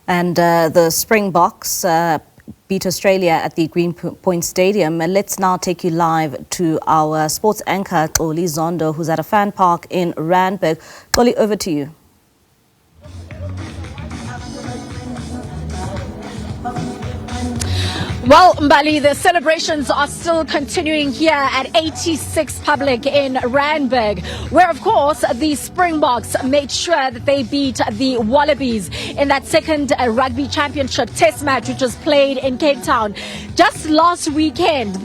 And the Springboks beat Australia at the Greenpoint Stadium. And let's now take you live to our sports anchor, Xoli Zondo, who's at a fan park in Randburg. Xoli, over to you. Well, Mbali, the celebrations are still continuing here at 86 Public in Randburg, where, of course, the Springboks made sure that they beat the Wallabies in that second Rugby Championship test match, which was played in Cape Town. Just last weekend,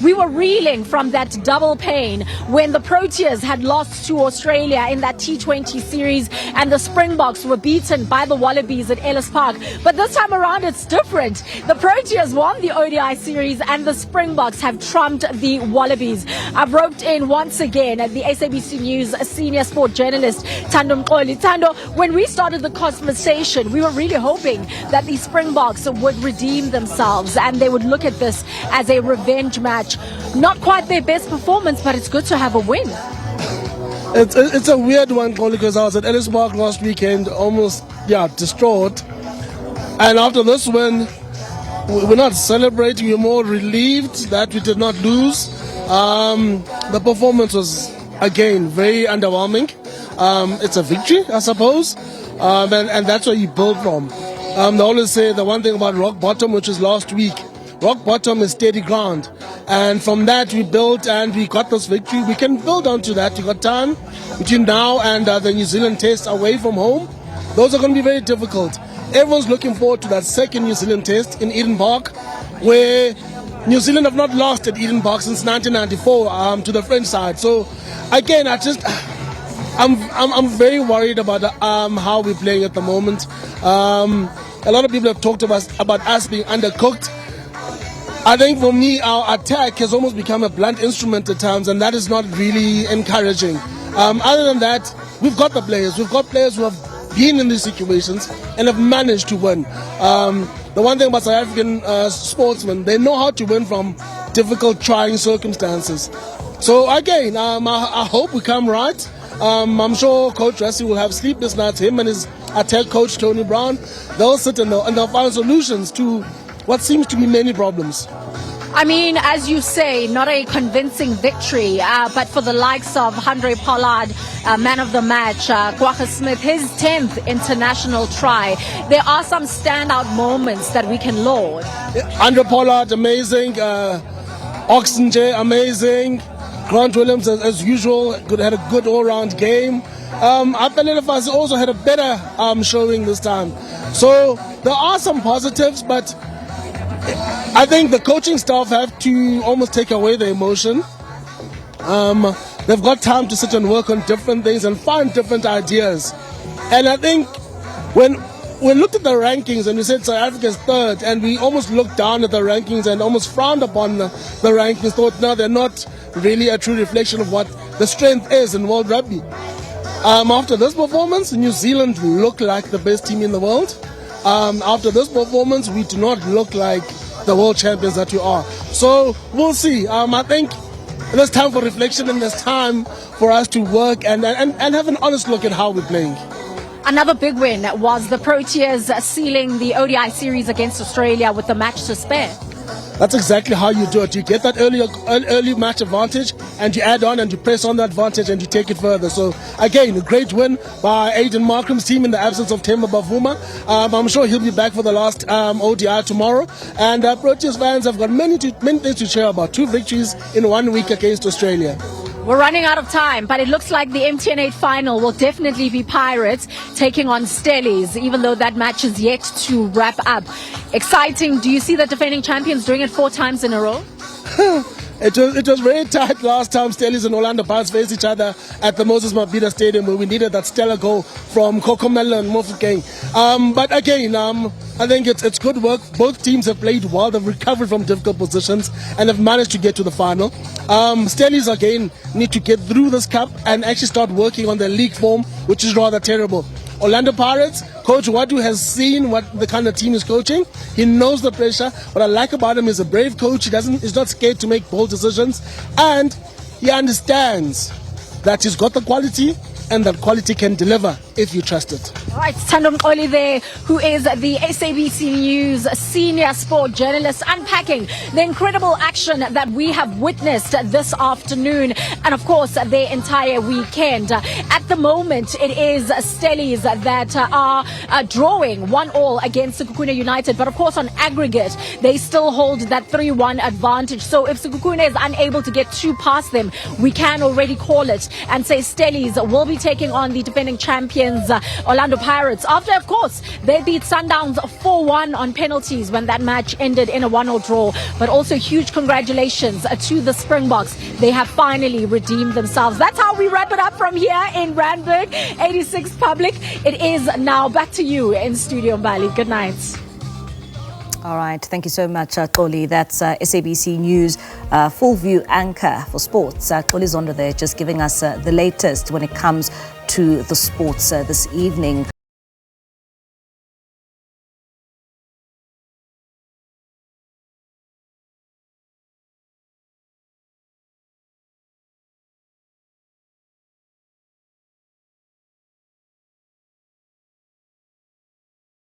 we were reeling from that double pain when the Proteas had lost to Australia in that T20 series and the Springboks were beaten by the Wallabies at Ellis Park. But this time around, it's different. The Proteas won the ODI series and the Springboks have trumped the Wallabies. I've roped in once again the SABC News senior sport journalist Handre Pollard. Tando, when we started the conversation, we were really hoping that the Springboks would redeem themselves and they would look at this as a revenge match. Not quite their best performance, but it's good to have a win. It's a weird one, because I was at Ellis Park last weekend, almost distraught. And after this win, we're not celebrating, we're more relieved that we did not lose. The performance was, again, very underwhelming. It's a victory, I suppose, and that's where you build from. They always say the one thing about rock bottom, which is last week, rock bottom is steady ground. And from that we built and we got this victory. We can build onto that. We got time between now and the New Zealand test away from home. Those are going to be very difficult. Everyone's looking forward to that second New Zealand test in Eden Park, where New Zealand have not lost at Eden Park since 1994 to the French side. So again, I'm very worried about how we're playing at the moment. A lot of people have talked about us being undercooked. I think for me, our attack has almost become a blunt instrument at times, and that is not really encouraging. Other than that, we've got the players. We've got players who have been in these situations and have managed to win. The one thing about South African sportsmen, they know how to win from difficult, trying circumstances. So again, I hope we come right. I'm sure Coach Rassie will have sleepless nights. Him and his attack coach, Tony Brown, they'll sit and they'll find solutions to what seems to be many problems. I mean, as you say, not a convincing victory, but for the likes of Handre Pollard, man of the match, Kwagga Smith, his 10th international try, there are some standout moments that we can laud. Handre Pollard, amazing. Oxenje, amazing. Grant Williams, as usual, had a good all-round game. Apelelefase also had a better showing this time. So there are some positives, but I think the coaching staff have to almost take away the emotion. They've got time to sit and work on different things and find different ideas. And I think when we looked at the rankings and we said South Africa's third, and we almost looked down at the rankings and almost frowned upon the rankings, thought, no, they're not really a true reflection of what the strength is in world rugby. After this performance, New Zealand look like the best team in the world. After this performance, we do not look like the world champions that we are. So we'll see. I think there's time for reflection and there's time for us to work and have an honest look at how we're playing. Another big win was the Proteas sealing the ODI series against Australia with the match to spare. That's exactly how you do it. You get that early match advantage and you add on and you press on that advantage and you take it further. So again, a great win by Aiden Markram's team in the absence of Themba Bavuma. I'm sure he'll be back for the last ODI tomorrow. And Proteas fans have got many things to cheer about. 2 victories in 1 week against Australia. We're running out of time, but it looks like the MTN8 final will definitely be Pirates taking on Stellies, even though that match is yet to wrap up. Exciting. Do you see the defending champions doing it 4 times in a row? It was very tight last time. Stellies and Orlando Pirates faced each other at the Moses Mabhida Stadium, where we needed that stellar goal from Kokomela and Mofokeng. But again, I think it's good work. Both teams have played well. They've recovered from difficult positions and have managed to get to the final. Stellies again need to get through this cup and actually start working on their league form, which is rather terrible. Orlando Pirates, Coach Wadu has seen what the kind of team is coaching. He knows the pressure. What I like about him is a brave coach. He's not scared to make bold decisions, and he understands that he's got the quality and that quality can deliver if you trust it. All right, Handre Pollard there, who is the SABC News senior sport journalist, unpacking the incredible action that we have witnessed this afternoon and, of course, their entire weekend. At the moment, it is Stellies that are drawing 1-1 against Sekhukhune United. But, of course, on aggregate, they still hold that 3-1 advantage. So if Sekhukhune is unable to get two past them, we can already call it and say Stellies will be taking on the defending champions, Orlando Pirates, after, of course, they beat Sundowns 4-1 on penalties when that match ended in a 1-1 draw. But also huge congratulations to the Springboks. They have finally redeemed themselves. That's how we wrap it up from here in Randburg, 86 Public. It is now back to you in Studio Mbali. Good night. All right, thank you so much, Toli. That's SABC News full view anchor for sports. Toli Zondo there, just giving us the latest when it comes to the sports this evening.